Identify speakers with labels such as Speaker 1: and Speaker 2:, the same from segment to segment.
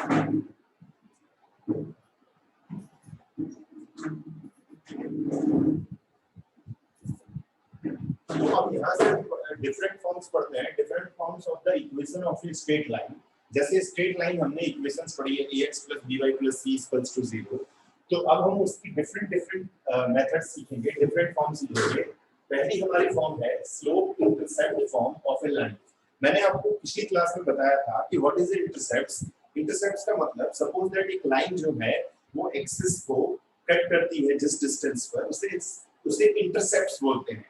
Speaker 1: तो अब यहाँ से डिफरेंट फॉर्म्स पढ़ते हैं, different forms of the equation of a straight line. जैसे स्ट्रेट लाइन हमने इक्वेशंस पढ़ी है ax + by + c = 0। तो अब हम उसकी डिफरेंट मेथड्स सीखेंगे, डिफरेंट फॉर्म सीखेंगे। पहली हमारी फॉर्म है slope intercept form of a line. मैंने आपको पिछली क्लास में बताया था कि व्हाट इज इंटरसेप्ट्स। इंटरसेप्ट्स का मतलब सपोज दैट एक लाइन जो है वो एक्सिस को कट करती है जिस डिस्टेंस पर, उसे इंटरसेप्ट्स बोलते हैं।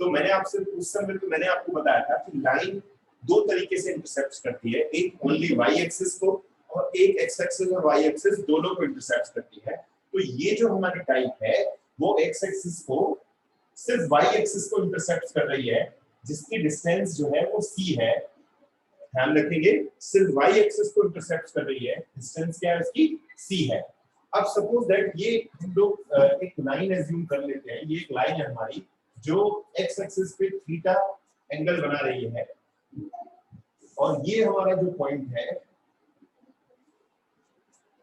Speaker 1: तो मैंने आपसे उस समय तो मैंने आपको बताया था कि लाइन दो तरीके से इंटरसेप्ट करती है, एक ओनली वाई एक्सिस को और एक एक्स एक्सिस और वाई एक्सिस दोनों को इंटरसेप्ट करती है। तो ये जो हमारी टाइप है वो एक्स एक्सिस को सिर्फ वाई एक्सिस को इंटरसेप्ट कर रही है, जिसकी डिस्टेंस जो है वो सी है। ध्यान रखेंगे, सिर्फ वाई एक्सिस को इंटरसेप्ट कर रही है, डिस्टेंस क्या है उसकी, सी है। अब सपोज दैट ये हम लोग एक लाइन एज्यूम कर लेते हैं, ये एक लाइन है हमारी जो एक्स एक्सिस पे थीटा एंगल बना रही है, और ये हमारा जो पॉइंट है,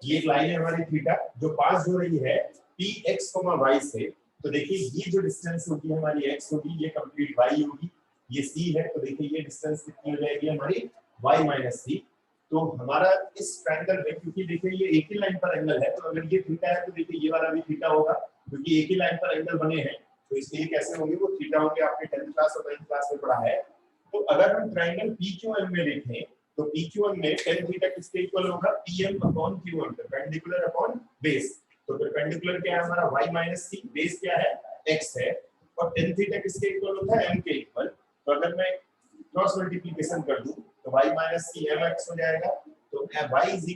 Speaker 1: ये एक लाइन है हमारी थीटा जो पास हो रही है पी एक्स वाई से। तो देखिए ये जो डिस्टेंस होगी हमारी x होगी, ये कंप्लीट y होगी, ये c है। तो देखिए ये डिस्टेंस कितनी हो जाएगी हमारी y - c। तो हमारा इस ट्रायंगल में, क्योंकि देखिए ये एक ही लाइन पर एंगल है, तो अगर ये थीटा है तो देखिए ये वाला भी थीटा होगा, क्योंकि एक ही लाइन पर एंगल बने हैं, तो इसलिए कैसे होंगे वो थीटा होंगे। आपने 10th क्लास और 9th क्लास में पढ़ा है। तो अगर हम ट्रायंगल PQM में देखें तो PQM में tan थीटा किसके इक्वल होगा, PM/QM, परपेंडिकुलर अपॉन बेस। तो परपेंडिकुलर क्या है हमारा y - c, बेस क्या है x है, और tan थीटा किसके इक्वल होता है, m के इक्वल। तो अगर मैं क्रॉस मल्टीप्लिकेशन कर दूं तो y - c mx हो जाएगा। तो y =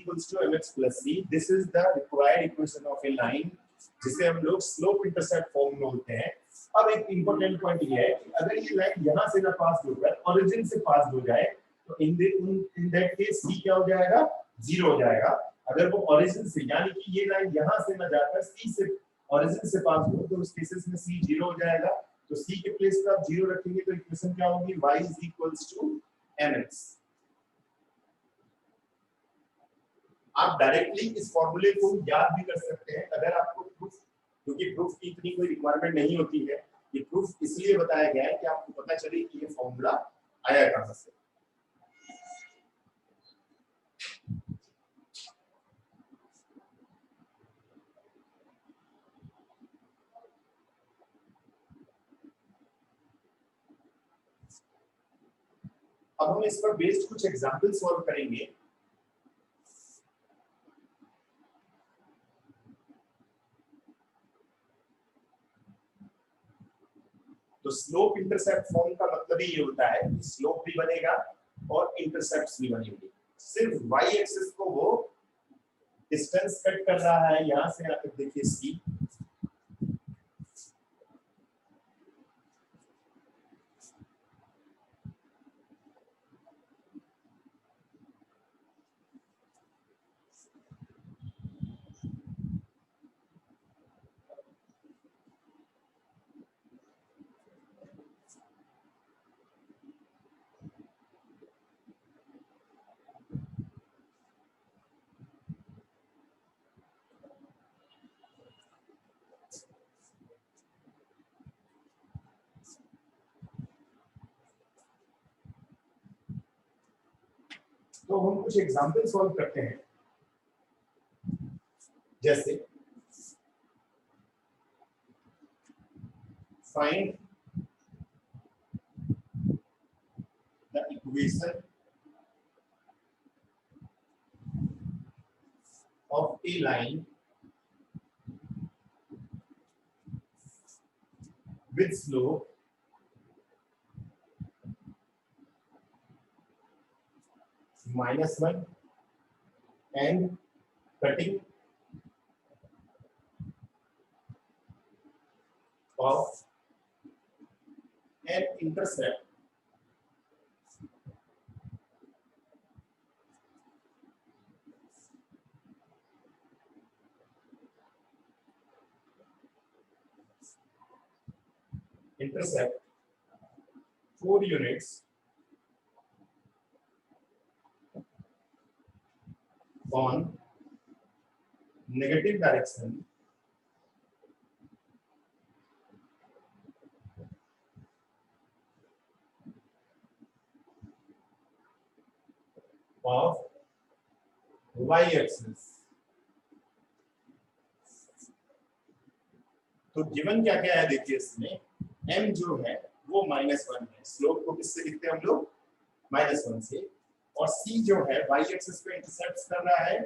Speaker 1: mx + c। This is the required equation of a line, जिसे हम लोग स्लोप इंटरसेप्ट फॉर्म में बोलते हैं। अब एक इंपॉर्टेंट पॉइंट ये है कि अगर ये लाइन यहां से ना पास होकर ओरिजिन से पास हो जाए तो इन दैट केस c क्या हो जाएगा, 0 हो जाएगा। अगर वो ओरिजिन से, यानी कि ये लाइन यहां से ना जाकर c से ओरिजिन से पास हो, तो उस केसेस में c 0 हो जाएगा। तो c के प्लेस पर आप 0 रखेंगे तो इक्वेशन क्या होगी, y = mx। आप डायरेक्टली इस फॉर्मूले को याद भी कर सकते हैं अगर आपको प्रूफ, क्योंकि प्रूफ की इतनी कोई रिक्वायरमेंट नहीं होती है। ये प्रूफ इसलिए बताया गया है कि आपको पता चले कि ये फॉर्मूला आया कहां से। अब हम इस पर बेस्ड कुछ एग्जांपल सॉल्व करेंगे। तो स्लोप इंटरसेप्ट फॉर्म का मतलब ही ये होता है कि स्लोप भी बनेगा और इंटरसेप्ट्स भी बनेंगे। सिर्फ y एक्सिस को वो डिस्टेंस कट कर रहा है, यहां से आकर देखिए c, तो हम कुछ एग्जांपल सॉल्व करते हैं। जैसे find the equation of a line with slope -1 and cutting of an intercept intercept 4 units on negative direction of y axis। तो गिवन क्या क्या है देखिए, इसमें m जो है वो -1 है, स्लोप को किससे लिखते हैं हम लोग, -1 से, और c जो है y एक्सिस पे इंटरसेप्ट कर रहा है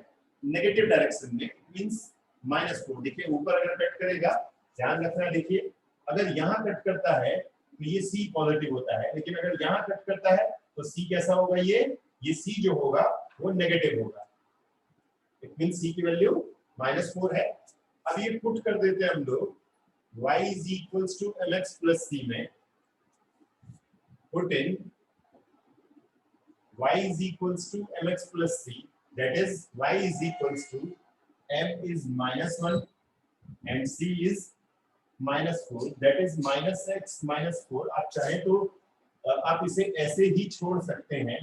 Speaker 1: नेगेटिव डायरेक्शन में, मींस -4। देखिए ऊपर अगर कट करेगा, ध्यान रखना, देखिए अगर यहाँ कट करता है तो ये c पॉजिटिव होता है, लेकिन अगर यहाँ कट करता है तो c कैसा होगा, ये c जो होगा वो नेगेटिव होगा। इट मींस c की वैल्यू -4 है। अब ये पुट कर देते हैं हम लोग y is equals to mx plus c में, put in y is equals to mx plus c, that is y is equals to m is -1 and c is -4, that is -x -4। आप चाहे तो आप इसे ऐसे ही छोड़ सकते हैं,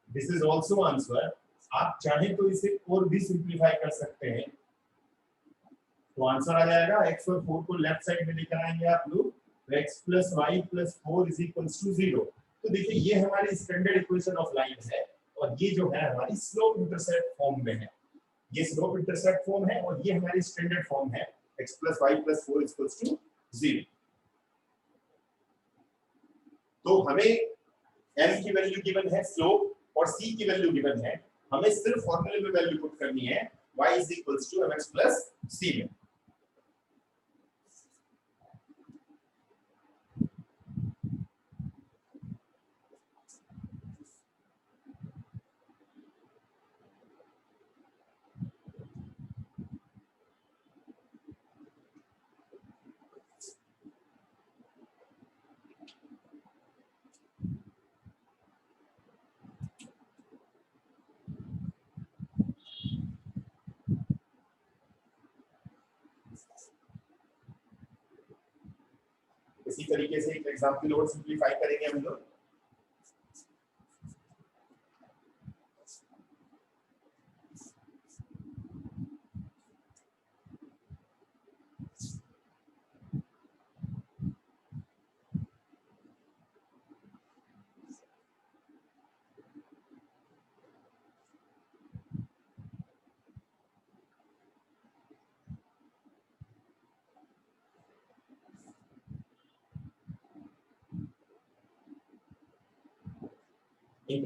Speaker 1: दिस इज ऑल्सो आंसर। आप चाहे तो इसे और भी सिंप्लीफाई कर सकते हैं, तो आंसर आ जाएगा x और 4 को लेफ्ट साइड में लेकर आएंगे आप लोग, तो x + y + 4 = 0। तो देखिए ये हमारी स्टैंडर्ड इक्वेशन ऑफ लाइन है, और ये जो है हमारी स्लोप इंटरसेप्ट फॉर्म में है। ये स्लोप इंटरसेप्ट फॉर्म है और ये हमारी स्टैंडर्ड फॉर्म है, x + y + 4 = 0। तो हमें m की वैल्यू गिवन है, स्लोप और c की वैल्यू गिवन है, हमें सिर्फ फॉर्मूले में वैल्यू पुट करनी है y = mx + c में। इसी तरीके से एक एग्जांपल और सिंपलीफाई करेंगे हम लोग।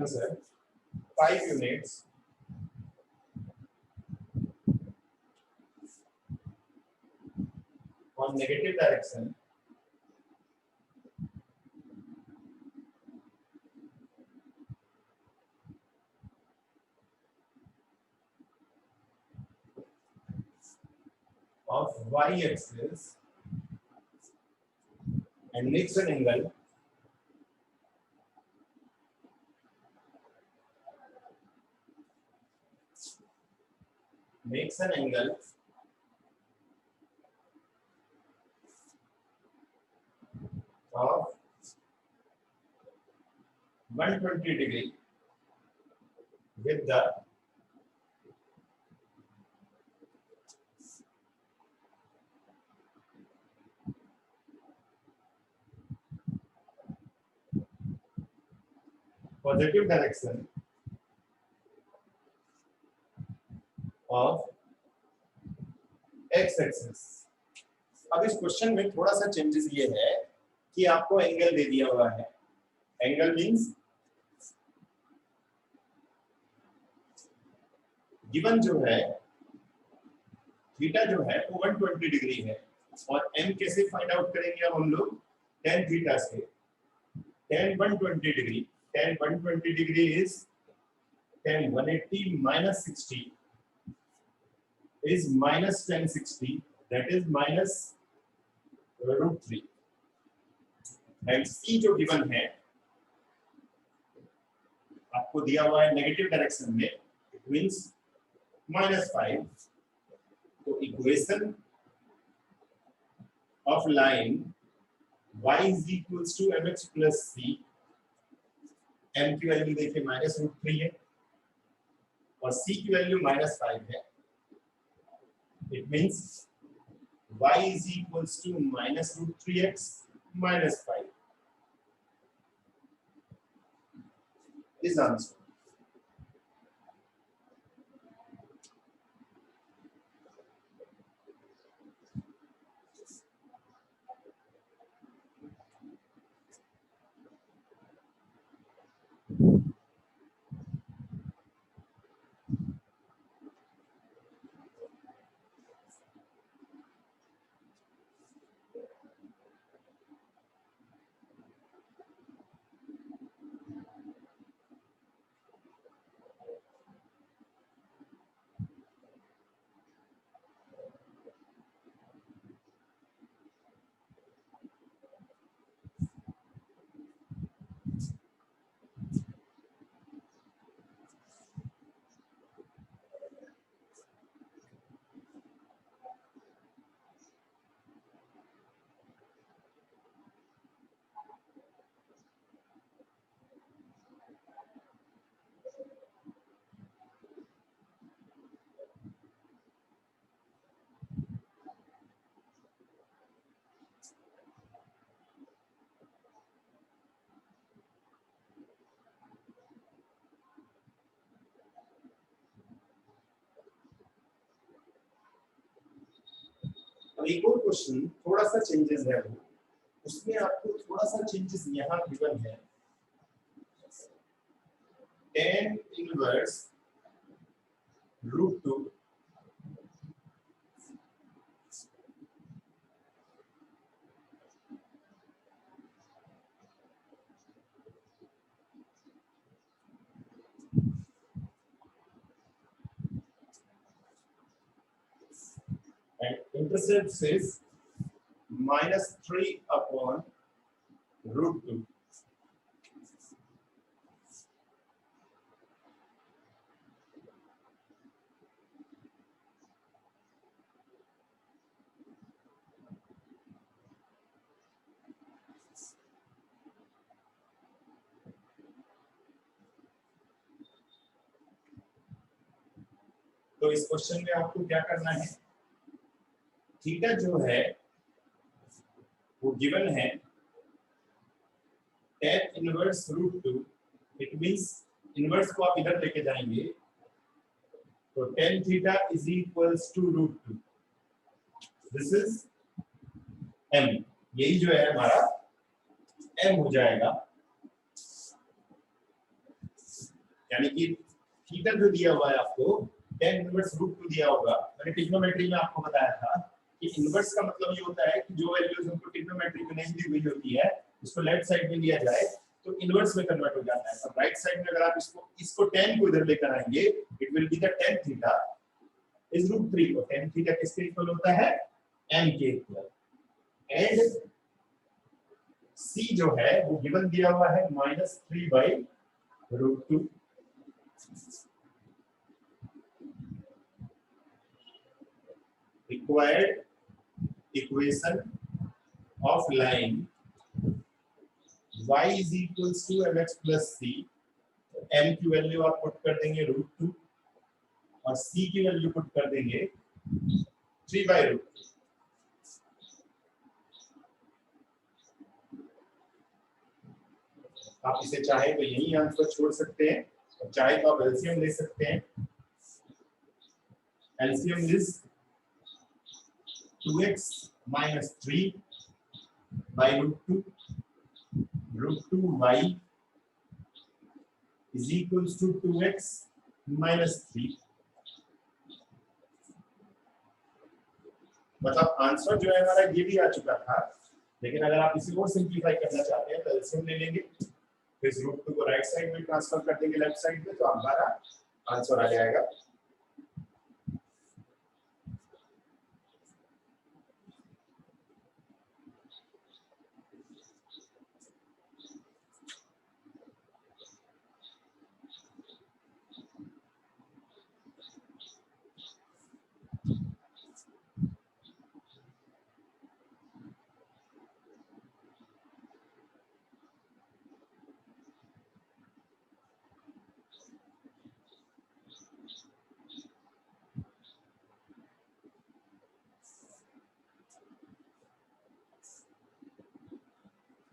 Speaker 1: Sir, 5 units on negative direction of y axis and makes an angle of 120 degree with the positive direction of x axis। अब इस क्वेश्चन में थोड़ा सा चेंजेस ये है कि आपको एंगल दे दिया हुआ है, एंगल मींस गिवन जो है थीटा जो है वो 120 डिग्री है, और m कैसे फाइंड आउट करेंगे अब हम लोग, tan थीटा से। tan 120 degree, tan 120 degree is tan 180 minus 60 is minus tan 60, that is minus √3, and c जो गिवन है आपको दिया हुआ है नेगेटिव डायरेक्शन में, इट मींस -5। तो equation of line y = mx + c, m की वैल्यू देखिए -√3 है, और c की वैल्यू -5 है, it means y is equals to -√3x -5 is answer. अब एक और क्वेश्चन थोड़ा सा चेंजेस है, वो उसमें आपको थोड़ा सा चेंजेस यहाँ गिवन है, tan inverse √2 and intercept is -3/√2. तो इस क्वेश्चन में आपको क्या करना है, थीटा जो है वो गिवन है tan inverse √2, it means inverse को आप इधर लेके जाएंगे तो tan theta is equals to √2, this is m, यही जो है हमारा m हो जाएगा, यानी कि थीटा जो दिया हुआ है आपको tan इनवर्स √2 दिया होगा। मैंने ट्रिग्नोमेट्री में आपको बताया था कि इनवर्स का मतलब ये होता है कि जो वैल्यूज हमको ट्रिग्नोमेट्री में नहीं दी हुई होती है उसको लेफ्ट साइड में लिया जाए तो इनवर्स में कन्वर्ट हो जाता है। अब राइट साइड में अगर आप इसको tan को इधर लेकर आएंगे, it will be the tan theta is √3, तो tan थीटा किसके इक्वल होता है, m के इक्वल, एंड c जो है वो गिवन दिया हुआ है -3/√2। required equation of line y is equals to mx plus c, m की वैल्यू आप पुट कर देंगे √2 और c की वैल्यू पुट कर देंगे 3/√2। आप इसे चाहे तो यही आंसर छोड़ सकते हैं और चाहे तो आप एलसीएम ले सकते हैं। LCM is 2x minus 3/√2, √2y is equals to 2x minus 3। मतलब आंसर जो है हमारा ये भी आ चुका था, लेकिन अगर आप इसे और सिंपलीफाई करना चाहते हैं तो एलसीएम ले लेंगे, फिर √2 को राइट साइड में ट्रांसफर कर देंगे लेफ्ट साइड में, तो हमारा आंसर आ जाएगा।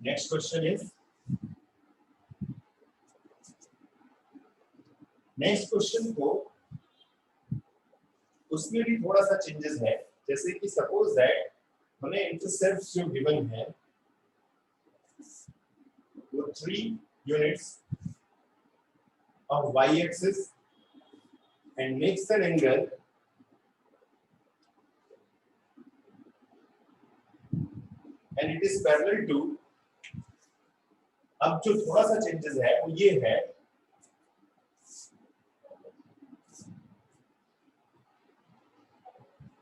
Speaker 1: Next question is, next question को उसमें भी थोड़ा सा चेंजेस है। जैसे कि सपोज दैट हमें इंटरसेप्ट जो गिवन है वो 3 units of y axis and makes an angle and it is parallel to, अब जो थोड़ा सा चेंजेस है वो ये है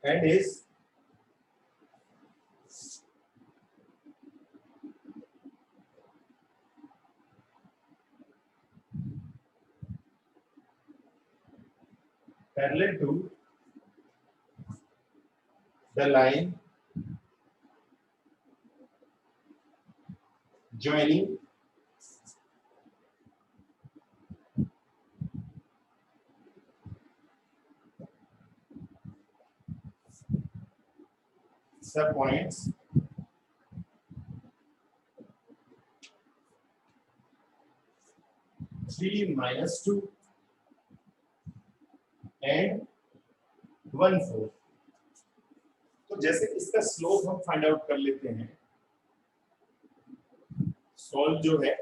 Speaker 1: and is parallel to the line joining the points -3 -2 and 1/4। तो जैसे इसका स्लोप हम फाइंड आउट कर लेते हैं। सॉल्व जो है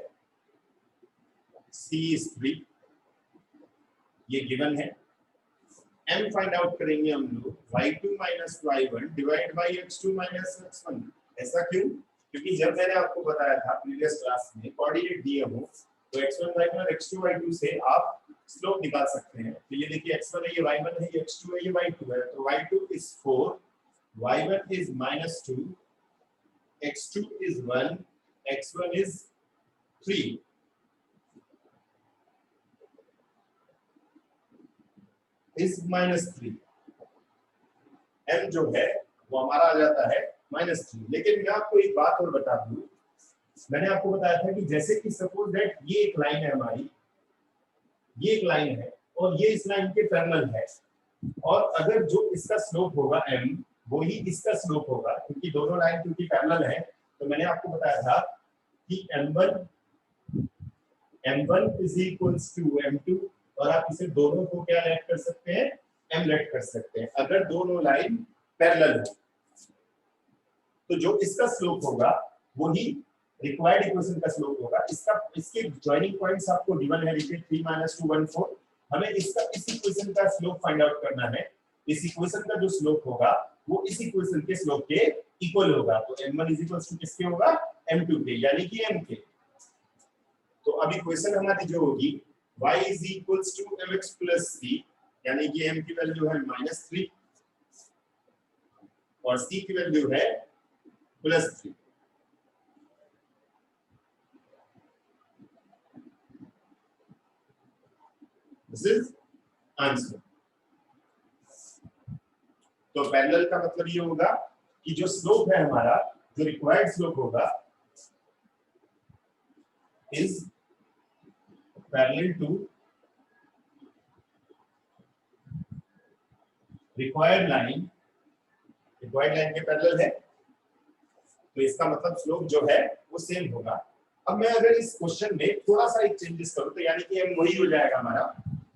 Speaker 1: c is 3, ये गिवन है। m फाइंड आउट करेंगे हम लोग y2 - y1 divide by x2 - x1। ऐसा क्यों? क्योंकि जब मैंने आपको बताया था प्रीवियस क्लास में कोऑर्डिनेट दिए हो तो x1 y1 और x2 y2 से आप स्लोप निकाल सकते हैं। तो ये देखिए x1 है, ये y1 है, ये x2 है, ये y2 है। तो y2 is 4, y1 is -2, x2 is 1, x1 is 3। is -3, m जो है वो हमारा आ जाता है -3। लेकिन मैं आपको एक बात और बता दूं, मैंने आपको बताया था कि जैसे कि सपोज दैट ये एक लाइन है हमारी, ये एक लाइन है और ये इस लाइन के पैरेलल है, और अगर जो इसका स्लोप होगा m वो ही इसका स्लोप होगा, क्योंकि दोनों लाइन क्योंकि पैरेलल है। तो मैंने आपको बताया था कि m1 is equals to m2, और आप इसे दोनों को क्या लेट कर सकते हैं, m लेट कर सकते हैं अगर दोनों लाइन पैरेलल है। तो जो इसका स्लोप होगा वो ही रिक्वायर्ड इक्वेशन का स्लोप होगा। इसके जॉइनिंग पॉइंट्स आपको गिवन है, देखिए 3 - 2 1 4। हमें इस इक्वेशन का स्लोप फाइंड आउट करना है। इस इक्वेशन का जो स्लोप होगा वो इस इक्वेशन के स्लोप के इक्वल होगा। तो m1 किसके होगा, m2 के, यानी कि m के। तो अब इक्वेशन हमारी जो होगी y mx + c, यानी कि m की वैल्यू है -3 और c की वैल्यू है +3। This is answer. तो पैरेलल का मतलब ये होगा कि जो स्लोप है हमारा, जो रिक्वायर्ड स्लोप होगा is parallel to required line के पैरेलल है। तो इसका मतलब स्लोप जो है वो सेम होगा। अब मैं अगर इस क्वेश्चन में थोड़ा सा एक चेंजेस करूं तो यानी कि m वही हो जाएगा हमारा,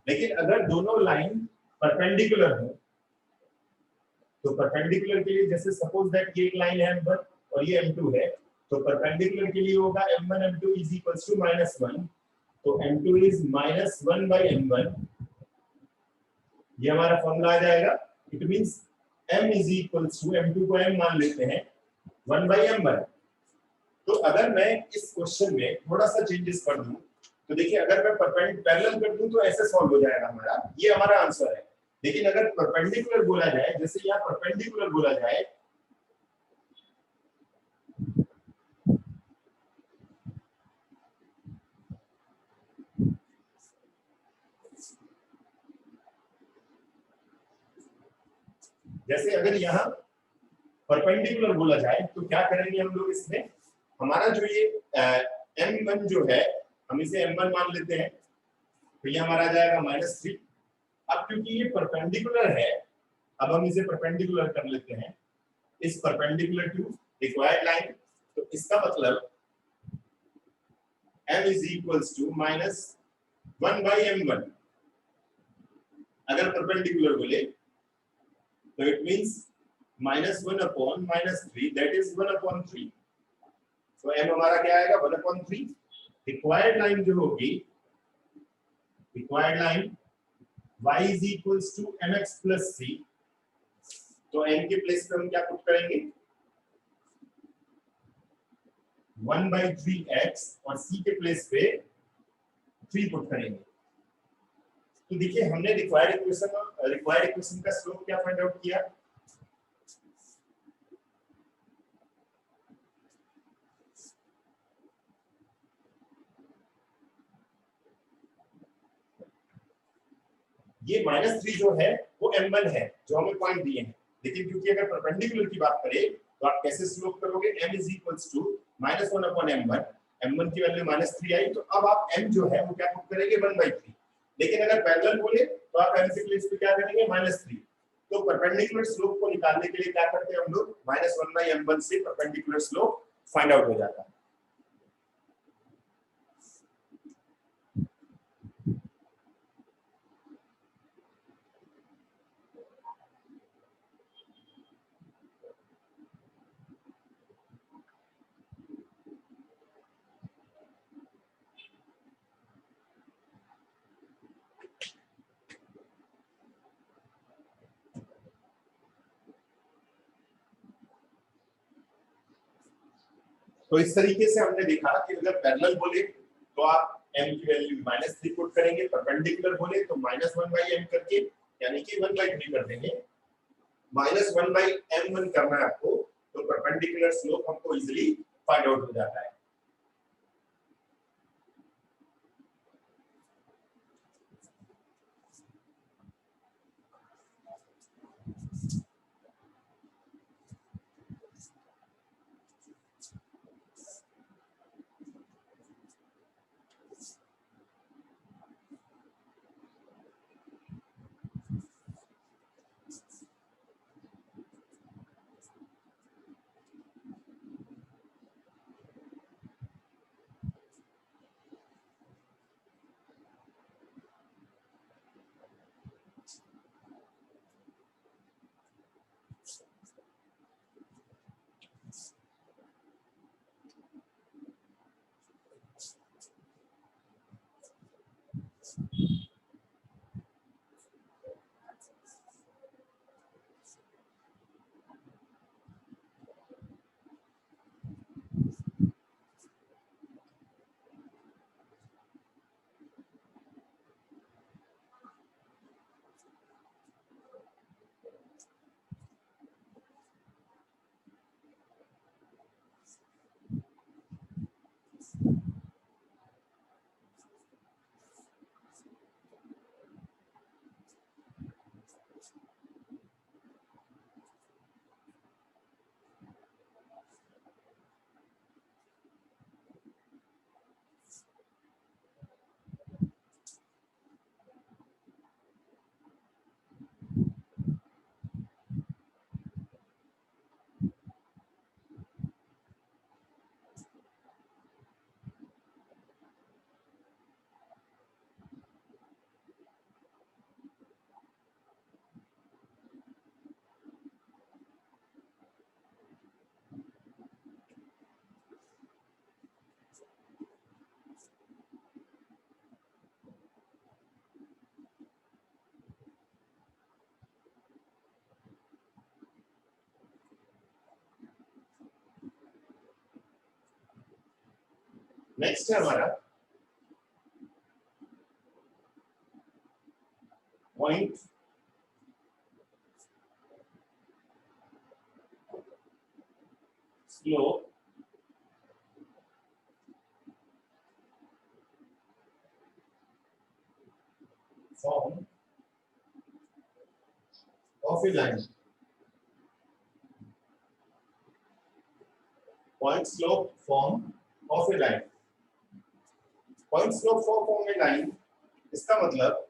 Speaker 1: लेकिन अगर दोनों लाइन परपेंडिकुलर हो तो परपेंडिकुलर के लिए जैसे सपोज दैट ये एक लाइन है m1 और ये m2 है, तो परपेंडिकुलर के लिए होगा m1 m2 is equals to -1। तो m2 is -1/m1, ये हमारा फॉर्मूला आ जाएगा। It means m is equals to, m2 को m मान लेते हैं, 1/m1। तो अगर मैं इस क्वेश्चन में थोड़ा सा चेंजेस कर दूं तो देखिए, अगर मैं पैरेलल कर दूं तो ऐसे सॉल्व हो जाएगा हमारा, ये हमारा आंसर है। लेकिन अगर परपेंडिकुलर बोला जाए, जैसे यहाँ परपेंडिकुलर बोला जाए, जैसे अगर यहाँ परपेंडिकुलर बोला जाए तो क्या करेंगे हम लोग इसमें, हमारा जो ये m1 जो है हम इसे m1 मान लेते हैं, तो ये हमारा आ जाएगा -3। अब क्योंकि ये परपेंडिकुलर है, अब हम इसे परपेंडिकुलर कर लेते हैं, इस परपेंडिकुलर टू रिक्वायर्ड लाइन। तो इसका मतलब m is equals to -1/m1। अगर परपेंडिकुलर बोले तो इट मींस -1/-3 दैट इज 1/3। तो m हमारा क्या आएगा 1/3। रिक्वायर्ड लाइन जो होगी, required line y is equals to mx plus c। तो m के प्लेस पे हम क्या पुट करेंगे 1/3x और c के प्लेस पे 3 पुट करेंगे। तो देखिए हमने रिक्वायर्ड इक्वेशन का स्लोप क्या फाइंड आउट किया, ये -3 जो है वो m1 है जो हमें पॉइंट दिए हैं। लेकिन क्योंकि अगर परपेंडिकुलर की बात करें तो आप कैसे स्लोप करोगे, m is equals to -1/m1। m1 की वैल्यू -3 आई, तो अब आप m जो है वो क्या पुट करेंगे 1/3। लेकिन अगर पैरेलल बोले तो आप m के प्लेस पे क्या करेंगे -3। तो परपेंडिकुलर स्लोप को निकालने के लिए क्या करते हैं हम लोग, -1/m1 से परपेंडिकुलर स्लोप फाइंड आउट हो जाता है। तो इस तरीके से हमने देखा कि अगर पैरेलल बोले तो आप m की वैल्यू -3 पुट करेंगे, परपेंडिकुलर बोले तो -1/m करके यानी कि 1/3 कर देंगे। -1/m1 करना है आपको, तो परपेंडिकुलर स्लोप हमको इजीली फाइंड आउट हो जाता है। नेक्स्ट है हमारा point slope form of a line. Point slope form of a line. Point slope form of a line, इसका मतलब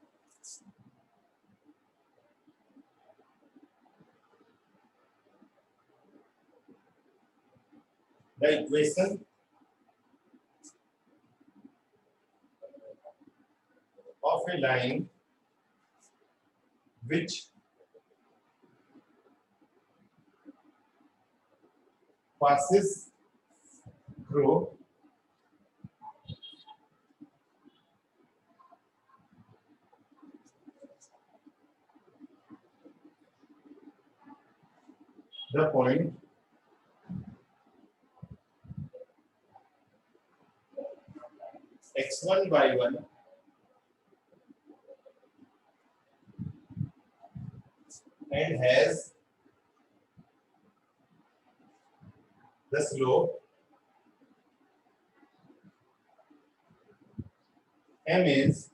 Speaker 1: the equation a line which passes through the point x1 y1 and has the slope m is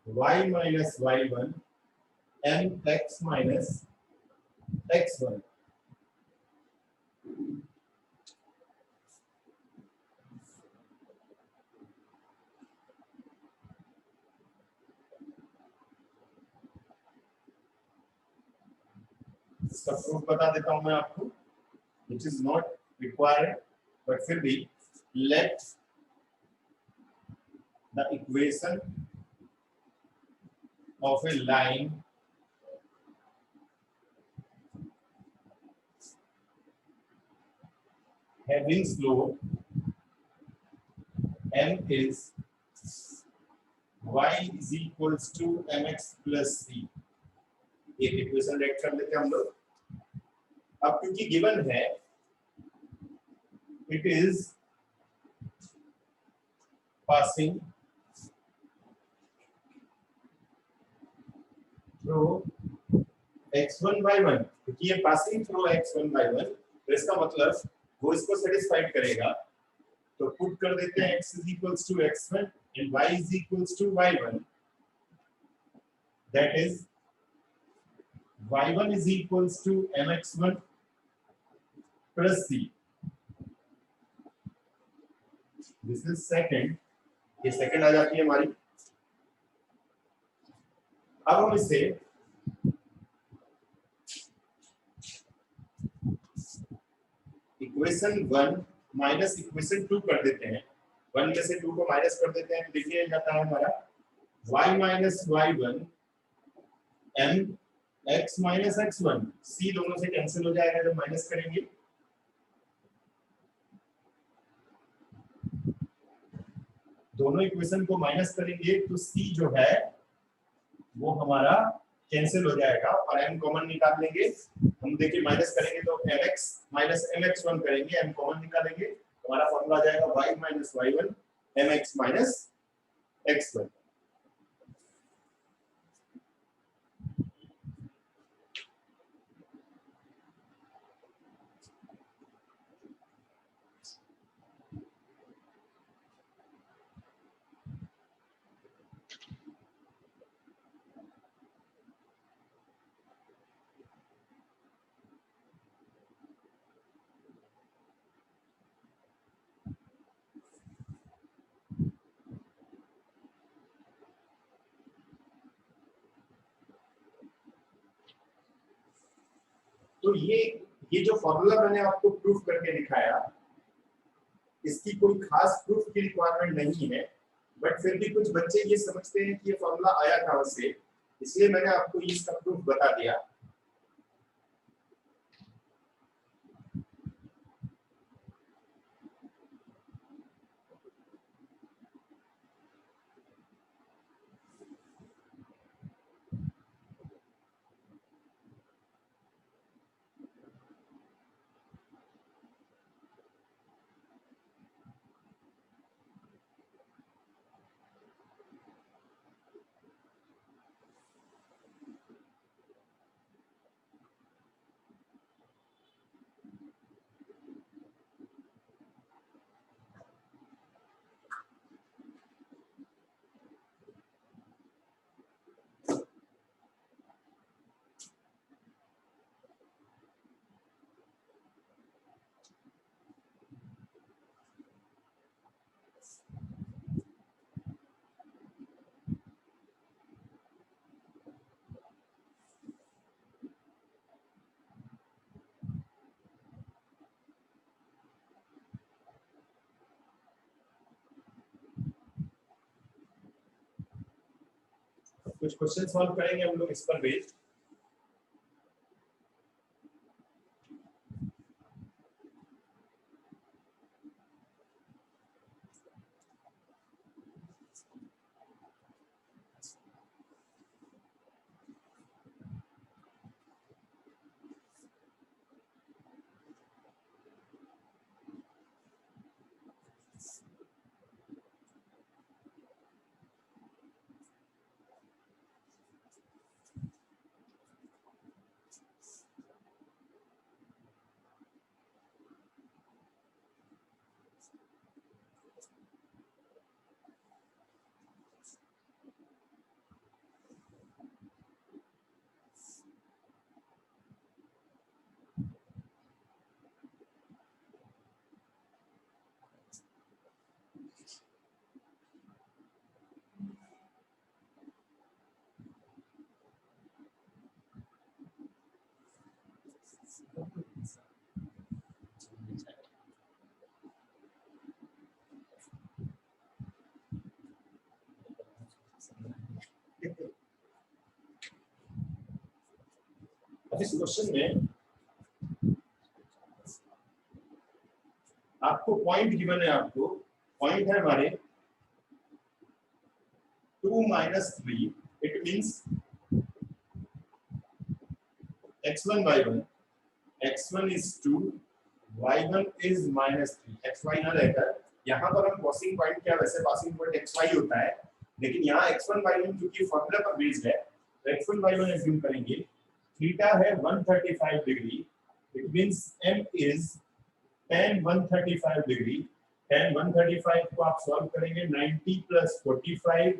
Speaker 1: y minus y1 m x minus x1. इसका proof बता देता हूं मैं आपको, which is not required, but फिर भी let the equation of a line having slope m is y is equals to mx plus c. एक equation right कर लेते हैं हम लोग। अब क्योंकि गिवन है it is passing through x1 y1, क्योंकि ये पासिंग थ्रू x1 y1, तो इसका मतलब वो इसको सेटिस्फाइड करेगा। तो पुट कर देते हैं x is equals to x1 and y is equals to y1, that is y1 is equals to mx1 plus c. This is second, ये सेकंड आ जाती है हमारी। अब हम इसे इक्वेशन 1 माइनस इक्वेशन 2 कर देते हैं। 1 में से 2 को माइनस कर देते हैं तो देखिए जाता है हमारा y minus y1 m x minus x1, c दोनों से कैंसिल हो जाएगा जब माइनस करेंगे। दोनों इक्वेशन को माइनस करेंगे तो c जो है वो हमारा कैंसिल हो जाएगा और m कॉमन निकाल लेंगे। हम देखिए माइनस करेंगे तो mx माइनस mx1 करेंगे, m कॉमन निकालेंगे, हमारा फॉर्मूला आ जाएगा y minus y1 mx minus x1। तो ये जो फॉर्मूला मैंने आपको प्रूफ करके दिखाया, इसकी कोई खास प्रूफ की रिक्वायरमेंट नहीं है, बट फिर भी कुछ बच्चे ये समझते हैं कि ये फॉर्मूला आया कहां से, इसलिए मैंने आपको इसका प्रूफ बता दिया। कुछ क्वेश्चन सॉल्व करेंगे हम लोग इस पर बेस्ड। अब इस क्वेश्चन में आपको पॉइंट गिवन है, आपको पॉइंट है हमारे 2 - 3, it means x1 y1, x1 is 2, y1 is -3, xy ना रहकर यहाँ पर हम पासिंग पॉइंट क्या, वैसे पासिंग पॉइंट xy होता है, लेकिन यहाँ x1 y1 क्योंकि फॉर्मूला पर बेस्ड है तो x1 y1 एज्यूम करेंगे। थीटा है 135 degree, it means m is tan 135 degree. tan 135 को आप सॉल्व करेंगे, 90 + 45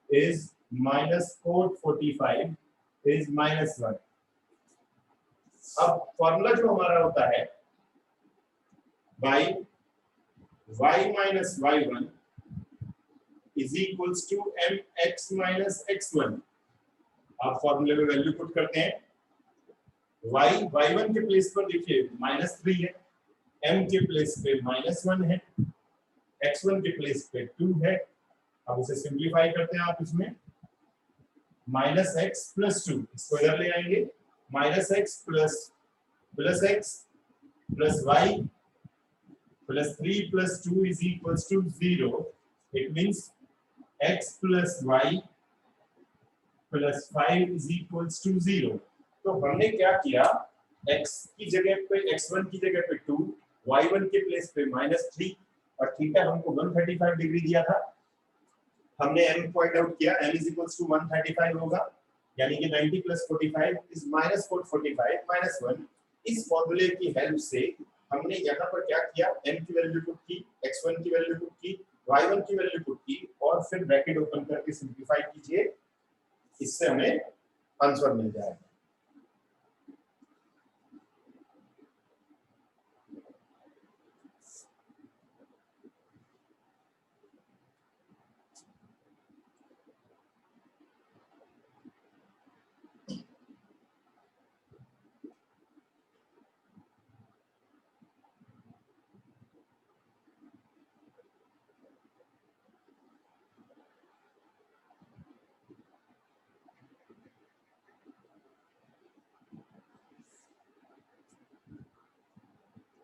Speaker 1: is -445 is -1। अब फॉर्मूला जो हमारा होता है y minus y1 is equals to mx minus x1। आप फॉर्मूले में वैल्यू पुट करते हैं, y1 के प्लेस पर देखिए -3 है, m के प्लेस पे -1 है, x1 के प्लेस पे 2 है। अब उसे सिंपलीफाई करते हैं आप, इसमें -x + 2 इसको इधर ले आएंगे, -x + x + y + 3 + 2 is equals to 0। It means x + y + 5 is equals to 0। तो हमने क्या किया, x की जगह पे x1 की जगह पे 2, y1 के प्लेस पे -3 और थीटा हमको 135 डिग्री दिया था। हमने m पॉइंट आउट किया, m is equals to 135 होगा, यानी कि 90 + 45 is -445 - 1। इस फॉर्मूले की हेल्प से हमने यहाँ पर क्या किया, m की वैल्यू पुट की, x1 की वैल्यू पुट की, y1 की वैल्यू पुट की और फिर ब्रैकेट ओपन करके सिंपलीफाई कीजिए, इससे हमें आंसर मिल जाएगा।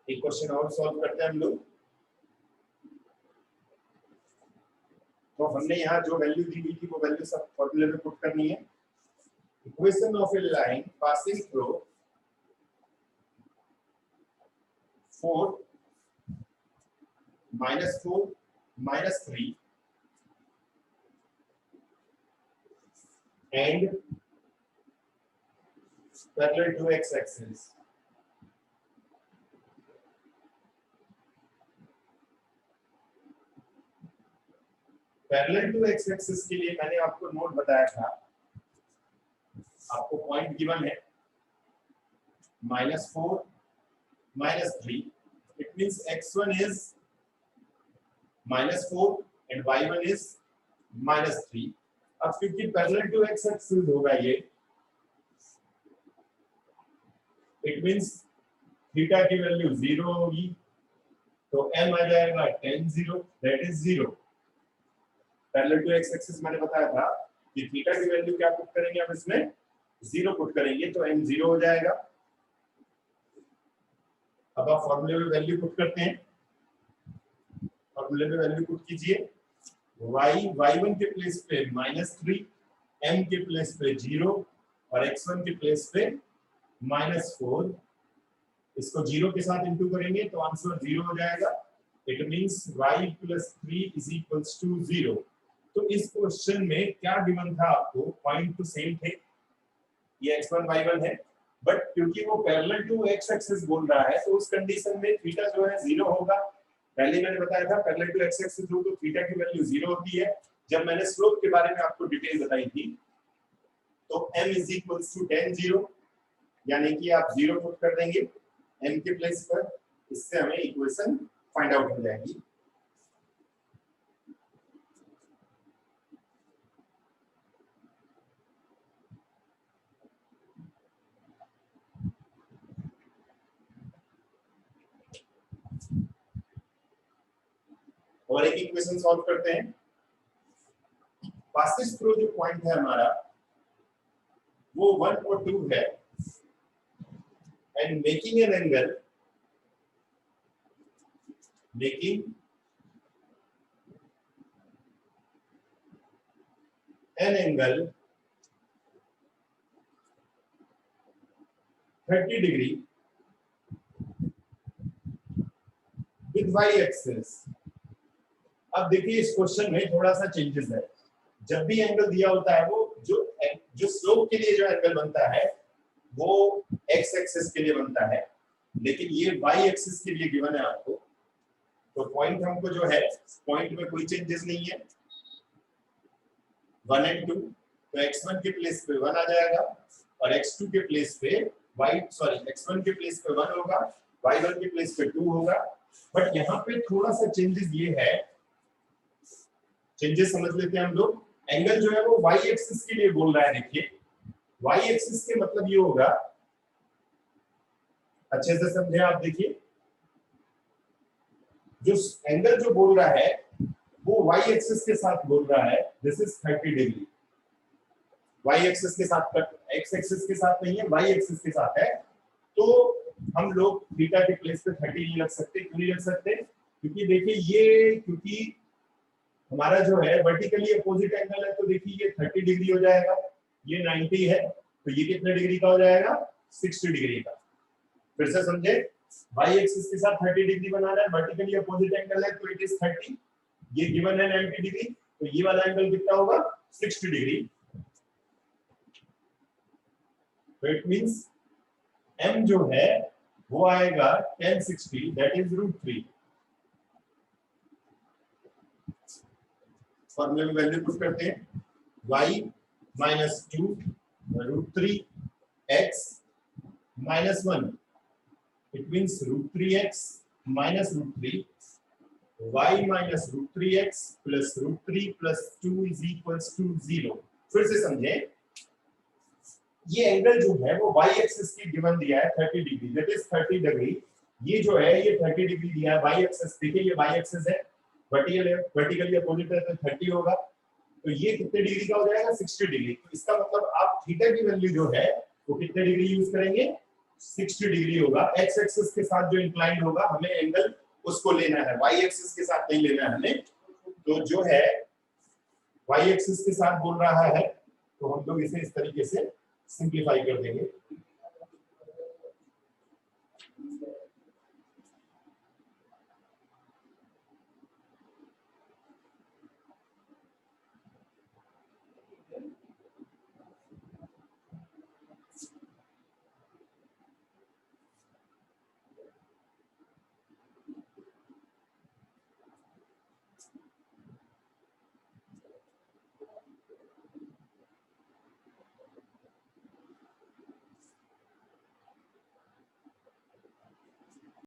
Speaker 1: एक क्वेश्चन और सॉल्व करते हैं हम लोग। तो हमने यहाँ जो वैल्यू दी हुई थी वो वैल्यू सब फॉर्मूले में पुट करनी है। Equation of a line passing through 4 - 3 and parallel to x-axis। Parallel to X axis के लिए मैंने आपको नोट बताया था, आपको पॉइंट गिवन है -4 - 3, it means x1 is -4 and y1 is -3। अब क्योंकि पैरेलल टू एक्स एक्सिस होगा ये, इट मींस थीटा की वैल्यू 0 होगी, तो m आ जाएगा tan 0, that is 0। Parallel to X axis मैंने बताया था कि थीटा की वैल्यू क्या पुट करेंगे, हम इसमें 0 पुट करेंगे तो m 0 हो जाएगा। अब आप फॉर्मूले में वैल्यू पुट करते हैं, फॉर्मूले में वैल्यू पुट कीजिए, y1 के प्लेस पे -3, m के प्लेस पे 0 और x1 के प्लेस पे -4, इसको 0 के साथ इंटू करेंगे तो आंसर 0 हो जाएगा। It means y + 3 = 0। तो इस क्वेश्चन में क्या गिवन था आपको, पॉइंट तो सेम थे, ये x1 y1 है, बट क्योंकि वो पैरेलल टू x एक्सिस बोल रहा है तो उस कंडीशन में थीटा जो है 0 होगा। पहले मैंने बताया था पैरेलल टू x एक्सिस हो तो थीटा की वैल्यू 0 होती है। जब मैंने स्लोप के बारे में आपको डिटेल बताई थी तो m = tan 0, यानी कि आप 0 पुट कर देंगे m के प्लेस पर, इससे हमें इक्वेशन फाइंड आउट हो जाएगी। और एक इक्वेशन सॉल्व करते हैं। फास्टेस्ट थ्रो जो पॉइंट है हमारा वो 1 और 2 है, and making an angle, making an angle 30 degree with y axis। अब देखिए इस क्वेश्चन में थोड़ा सा चेंजेस है। जब भी एंगल दिया होता है वो जो स्लोप के लिए जो एंगल बनता है वो x एक्सिस के लिए बनता है, लेकिन ये y एक्सिस के लिए गिवन है आपको। तो पॉइंट हमको जो है, पॉइंट में कोई चेंजेस नहीं है, 1 और 2, तो x1 के प्लेस पे 1 आ जाएगा और x2 के प्लेस पे x1 के प्लेस पे 1 होगा, y1 के प्लेस पे 2 होगा। बट यहाँ पे थोड़ा सा चेंजेस ये है, चेंजेस समझ लेते हैं हम लोग। एंगल जो है वो y एक्सिस के लिए बोल रहा है। देखिए y एक्सिस के मतलब ये होगा, अच्छे से समझे आप। देखिए जो एंगल जो बोल रहा है वो y एक्सिस के साथ बोल रहा है, this is 30 degree. y axis के साथ, x एक्सिस के साथ नहीं है, y एक्सिस के साथ है। तो हम लोग थीटा के प्लेस पे 30 नहीं रख सकते। क्यों नहीं रख सकते? क्योंकि देखिए ये, क्योंकि हमारा जो है वर्टिकली अपोजिट एंगल है, तो देखिए ये 30 डिग्री हो जाएगा, ये 90 है, तो ये कितने डिग्री का हो जाएगा, 60 डिग्री का। फिर से समझे, y एक्सिस के साथ 30 डिग्री बनाना है, वर्टिकली अपोजिट एंगल है तो इट इज 30, ये गिवन है 90 डिग्री, तो ये वाला एंगल कितना होगा, 60 डिग्री। तो इट मींस m जो है वो आएगा tan 60, दैट इज √3। फॉर्मूले में वैल्यू पुट करते हैं, y - 2 √3 x - 1, it means √3x - √3, y - √3x + √3 + 2 = 0। फिर से समझे, ये एंगल जो है वो y एक्सिस की गिवन दिया है 30 डिग्री, दैट इज 30 डिग्री। ये जो है ये 30 डिग्री दिया है, y एक्सिस देखिए ये y एक्सिस है, वर्टिकली अपोजिट है तो 30 होगा, तो ये कितने डिग्री का हो जाएगा, 60 डिग्री। तो इसका मतलब आप थीटा की वैल्यू जो है वो कितने डिग्री यूज करेंगे, 60 डिग्री होगा। x एक्सिस के साथ जो इंक्लाइंड होगा हमें एंगल उसको लेना है, y एक्सिस के साथ नहीं लेना है हमें। तो जो है y एक्सिस के साथ बोल रहा है तो हम लोग इसे इस तरीके से सिंप्लीफाई कर देंगे।